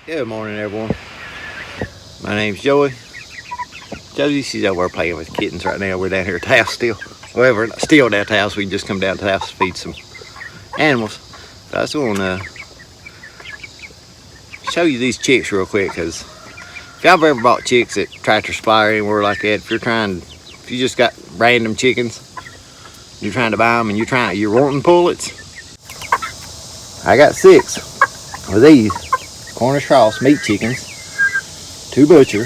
Good morning, everyone. My name's Joey. Josie, she's over there playing with kittens right now. We're down here at the house still. Well, we're not still at the house. We just come down to the house to feed some animals. But I was going to show you these chicks real quick, because if y'all ever bought chicks at Tractor Supply or anywhere like that, if you just got random chickens, you're trying to buy them and you're wanting pullets. I got 6 of these Cornish cross meat chickens, 2 butcher.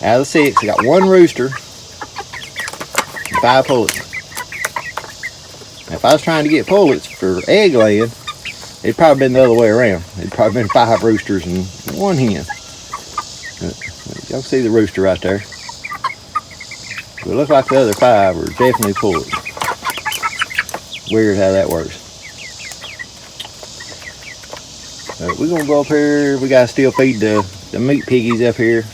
Out of the 6, I got 1 rooster and 5 pullets. Now, if I was trying to get pullets for egg laying, it'd probably been the other way around. It'd probably been 5 roosters and 1 hen. Y'all see the rooster right there? It looks like the other 5 are definitely pullets. Weird how that works. We're gonna go up here. We gotta still feed the meat piggies up here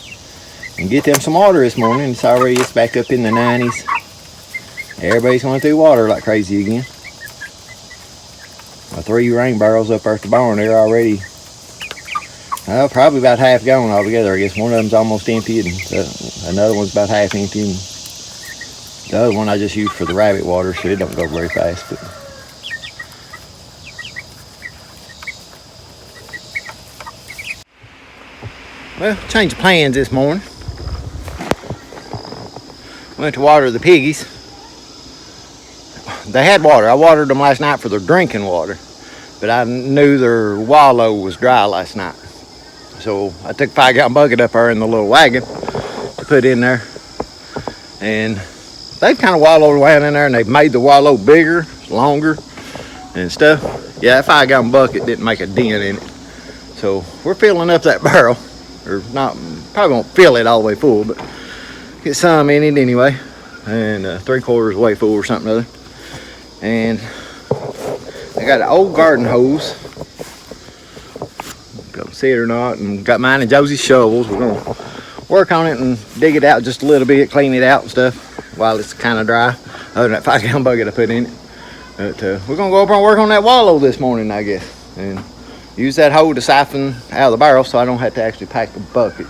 and get them some water this morning. It's back up in the 90s. Everybody's going through water like crazy again. My 3 rain barrels up there at the barn, they're already probably about half gone altogether. I guess one of them's almost empty and another one's about half empty, and the other one I just use for the rabbit water, so it don't go very fast. But well, change of plans this morning. Went to water the piggies. They had water. I watered them last night for their drinking water, but I knew their wallow was dry last night. So I took a 5-gallon bucket up there in the little wagon to put in there. And they've kind of wallowed around in there, and they've made the wallow bigger, longer, and stuff. Yeah, that 5-gallon bucket didn't make a dent in it. So we're filling up that barrel. Or not, probably won't fill it all the way full, but get some in it anyway. And 3/4 way full or something other. And I got an old garden hose. Go see it or not. And got mine and Josie's shovels. We're gonna work on it and dig it out just a little bit, clean it out and stuff while it's kind of dry. Other than that 5-gallon bucket I put in it. But we're gonna go over and work on that wallow this morning, I guess. And use that hose to siphon out of the barrel so I don't have to actually pack the buckets,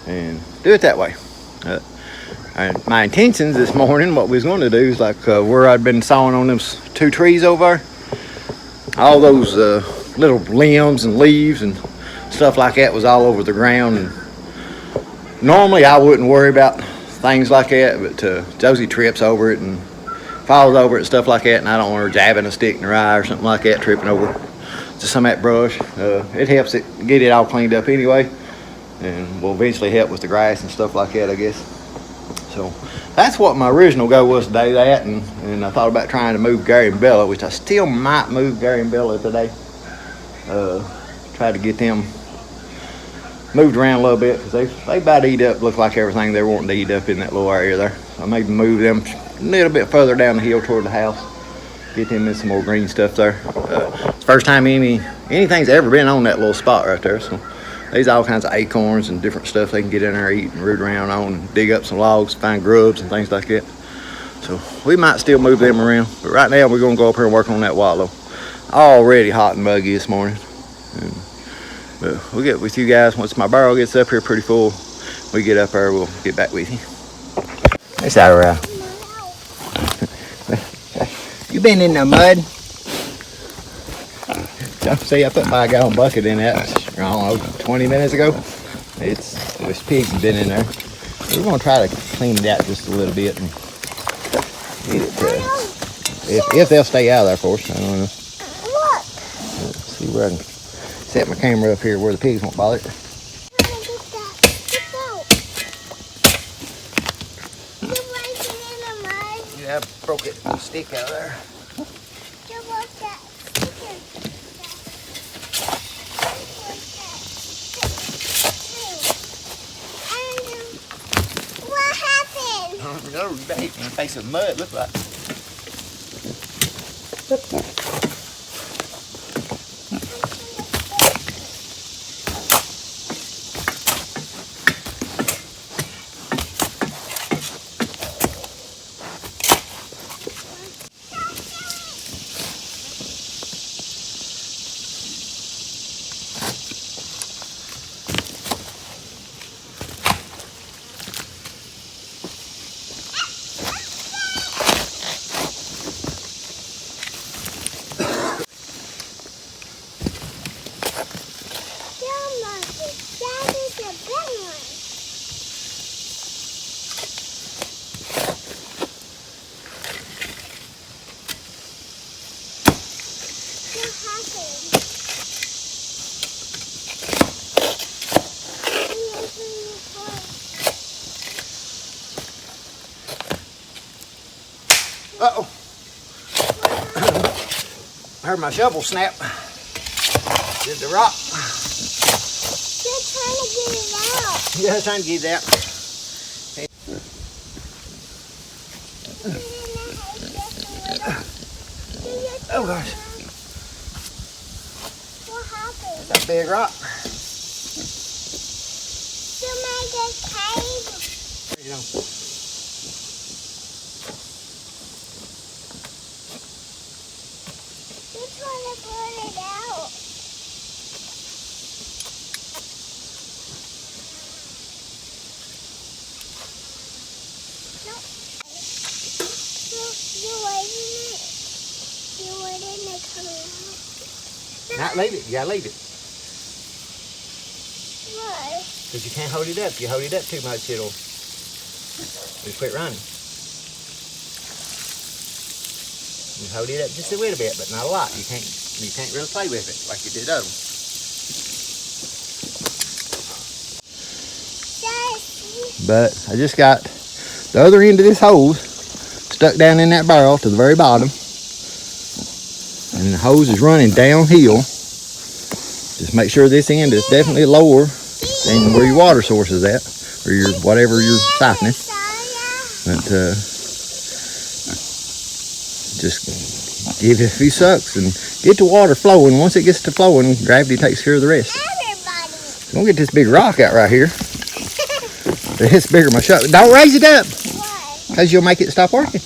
and do it that way. And my intentions this morning, what we was going to do is like where I'd been sawing on them 2 trees over there, all those little limbs and leaves and stuff like that was all over the ground. And normally I wouldn't worry about things like that, but Josie trips over it and falls over it and stuff like that, and I don't want her jabbing a stick in her eye or something like that, tripping over just some of that brush. It helps it get it all cleaned up anyway, and will eventually help with the grass and stuff like that, I guess. So that's what my original goal was today, and I thought about trying to move Gary and Bella, which I still might move Gary and Bella today. Try to get them moved around a little bit, because they about to eat up, look like everything they're wanting to eat up in that little area there. So I maybe move them a little bit further down the hill toward the house, get them in some more green stuff there. It's the first time anything's ever been on that little spot right there. So there's all kinds of acorns and different stuff they can get in there, eat and root around on, and dig up some logs, find grubs and things like that. So we might still move them around, but right now we're gonna go up here and work on that wallow. Already hot and muggy this morning. But we'll get with you guys once my barrel gets up here pretty full. We get up there, we'll get back with you. It's out around. You been in the mud? See, I put my 5-gallon bucket in that, I don't know, 20 minutes ago. This pig's been in there. We're gonna try to clean it out just a little bit and get it to, if they'll stay out of there for us, I don't know. Let's see where I can set my camera up here where the pigs won't bother it. Yeah, I broke it stick out of there. What happened? I don't know, you hit me in the face of mud, look like. is a big one. What happened? Uh-oh. I heard my shovel snap. Did the rock. You're trying to get it out. Yeah, I was trying to get it out. Oh gosh. What happened? That's a big rock. You made a cave. You know. You're trying to burn it out. No. You're waiting it. You're waiting it coming out. Not leave it. You gotta leave it. Why? Because you can't hold it up. If you hold it up too much, it'll quit running. You hold it up just a little bit, but not a lot. You can't really play with it like you did other ones. But I just got the other end of this hose stuck down in that barrel to the very bottom. And the hose is running downhill. Just make sure this end is definitely lower than where your water source is at, or your whatever you're siphoning. But just give it a few sucks and get the water flowing. Once it gets to flowing, gravity takes care of the rest. So I'm gonna get this big rock out right here. It's bigger than my shovel. Don't raise it up, because you'll make it stop working.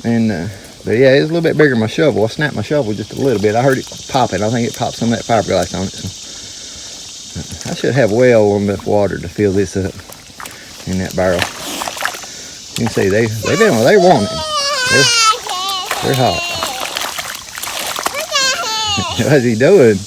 And but yeah, it's a little bit bigger than my shovel. I snapped my shovel just a little bit. I heard it popping. I think it popped some of that fiberglass on it. So I should have well enough water to fill this up in that barrel. You can see they want it. They're hot. What's he doing?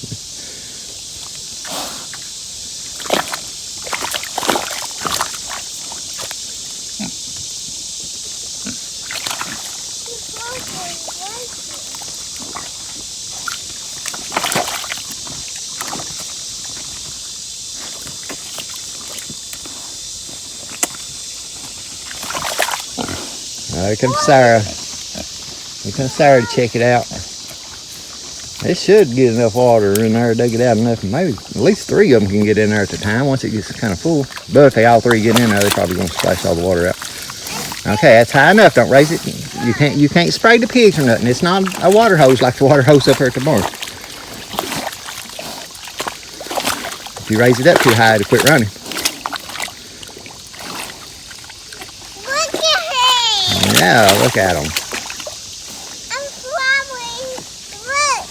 Here comes Sarah. Here comes Sarah to check it out. It should get enough water in there to dig it out enough. Maybe at least 3 of them can get in there at a time once it gets kind of full. But if they all 3 get in there, they're probably going to splash all the water out. Okay, that's high enough. Don't raise it. You can't spray the pigs or nothing. It's not a water hose like the water hose up here at the barn. If you raise it up too high, it'll quit running. Yeah, look at them. I'm flying. Look,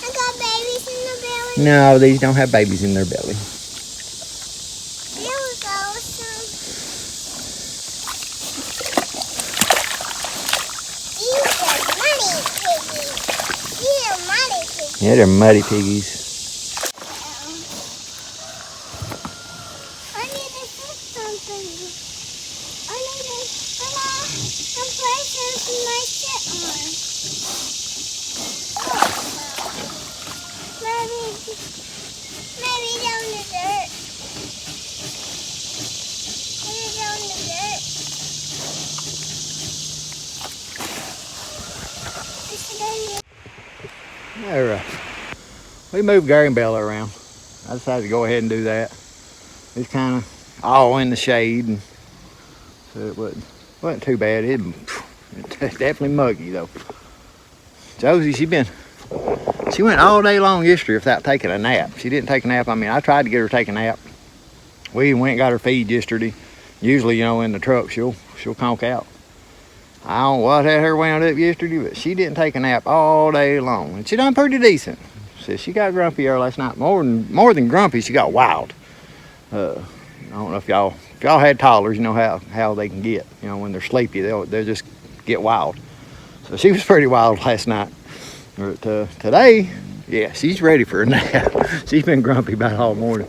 I got babies in the belly. No, these don't have babies in their belly. There we go. These are muddy piggies. Yeah, they're muddy piggies. I need to put something. I need to play something like that on. Maybe down the dirt. Maybe down the dirt. All right. We moved Gary and Bella around. I decided to go ahead and do that. It's kind of all in the shade, and so it wasn't too bad. It's definitely muggy though. Josie, she went all day long yesterday without taking a nap. She didn't take a nap. I mean, I tried to get her to take a nap. We went and got her feed yesterday. Usually, in the truck, she'll conk out. I don't know what had her wound up yesterday, but she didn't take a nap all day long. And she done pretty decent. She got grumpy there last night. More than grumpy, she got wild. I don't know if y'all had toddlers, you know how they can get. When they're sleepy, they'll just get wild. So she was pretty wild last night. But today, Yeah, she's ready for a nap. She's been grumpy about it all morning.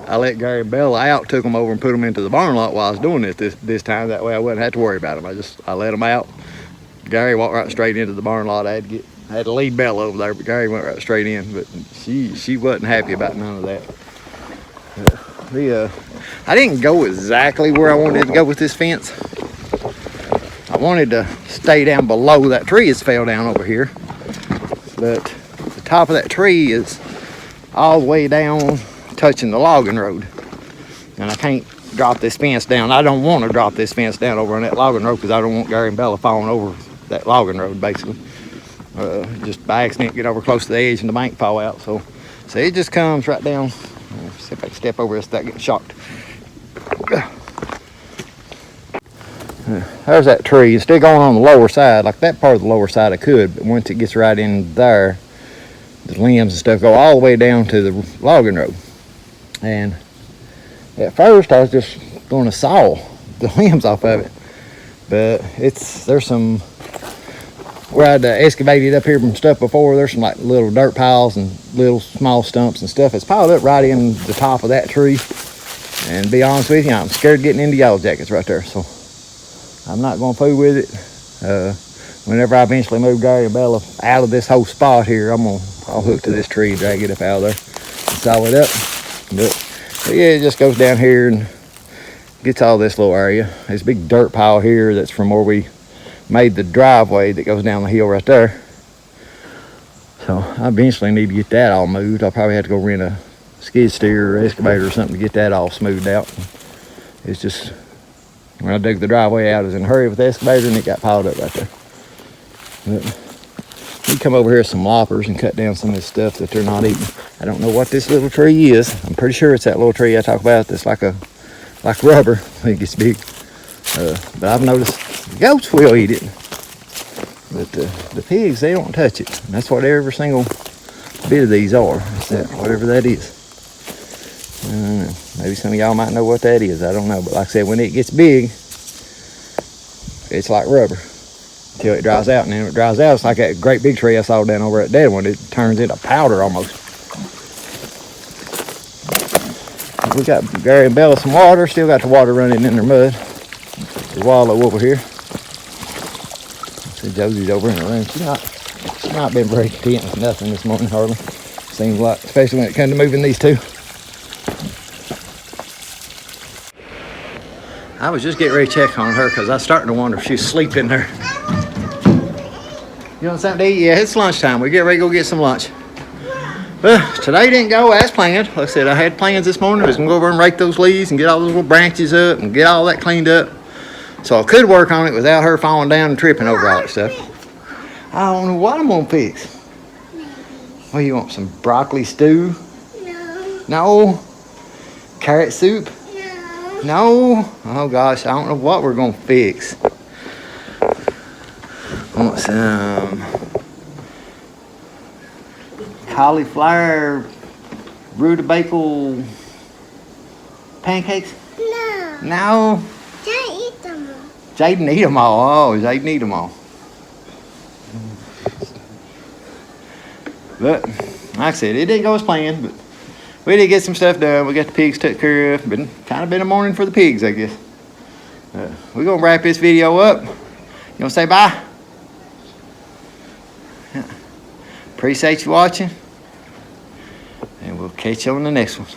I let Gary and Bella out, took them over and put them into the barn lot while I was doing this time. That way I wouldn't have to worry about them. I let them out. Gary walked right straight into the barn lot. I had to lead Bella over there, but Gary went right straight in. But she wasn't happy about none of that. I didn't go exactly where I wanted to go with this fence. I wanted to stay down below that tree that's fell down over here, but the top of that tree is all the way down touching the logging road, and I can't drop this fence down. I don't want to drop this fence down over on that logging road because I don't want Gary and Bella falling over that logging road, basically. Just by accident get over close to the edge and the bank fall out. So it just comes right down. See if I can step over this without getting shocked. There's that tree. It's still going on the lower side. Like that part of the lower side I could, but once it gets right in there, the limbs and stuff go all the way down to the logging road. And at first I was just going to saw the limbs off of it, but there's some, where I'd excavated up here and stuff before, there's some like little dirt piles and little small stumps and stuff. It's piled up right in the top of that tree. And to be honest with you, I'm scared of getting into yellow jackets right there. So I'm not going to fool with it. Whenever I eventually move Gary and Bella out of this whole spot here, I'll hook to this tree and drag it up out of there and saw it up. But yeah, it just goes down here and gets all this little area. There's a big dirt pile here that's from where we made the driveway that goes down the hill right there. So I eventually need to get that all moved. I'll probably have to go rent a skid steer or excavator or something to get that all smoothed out. It's just, when I dug the driveway out, I was in a hurry with the excavator and it got piled up right there. But we come over here with some loppers and cut down some of this stuff that they're not eating. I don't know what this little tree is. I'm pretty sure it's that little tree I talk about that's like rubber when it gets big. But I've noticed the goats will eat it. But the pigs, they don't touch it. And that's what every single bit of these are. It's that, whatever that is. Maybe some of y'all might know what that is. I don't know. But like I said, when it gets big, it's like rubber until it dries out. And then when it dries out, it's like that great big tree I saw down over at Dead One. It turns into powder almost. We got Gary and Bella some water. Still got the water running in their mud. The wallow over here. See, Josie's over in the room. She's not been very content with nothing this morning, hardly. Seems like, especially when it comes to moving these two. I was just getting ready to check on her because I was starting to wonder if she was sleeping there. You want something to eat? Yeah, it's lunchtime. We get ready to go get some lunch. Today didn't go as planned. Like I said, I had plans this morning. I was going to go over and rake those leaves and get all those little branches up and get all that cleaned up. So I could work on it without her falling down and tripping over all that stuff. I don't know what I'm going to fix. What do you want, some broccoli stew? No. No? Carrot soup? No. No? Oh gosh, I don't know what we're going to fix. I want some cauliflower rutabaga pancakes? No. No? Can't eat them all. Jaden eat them all. Oh, Jaden eat them all. But, like I said, it didn't go as planned, but we did get some stuff done. We got the pigs took care of. Kind of been a morning for the pigs, I guess. We're going to wrap this video up. You want to say bye? Appreciate you watching. And we'll catch you on the next one.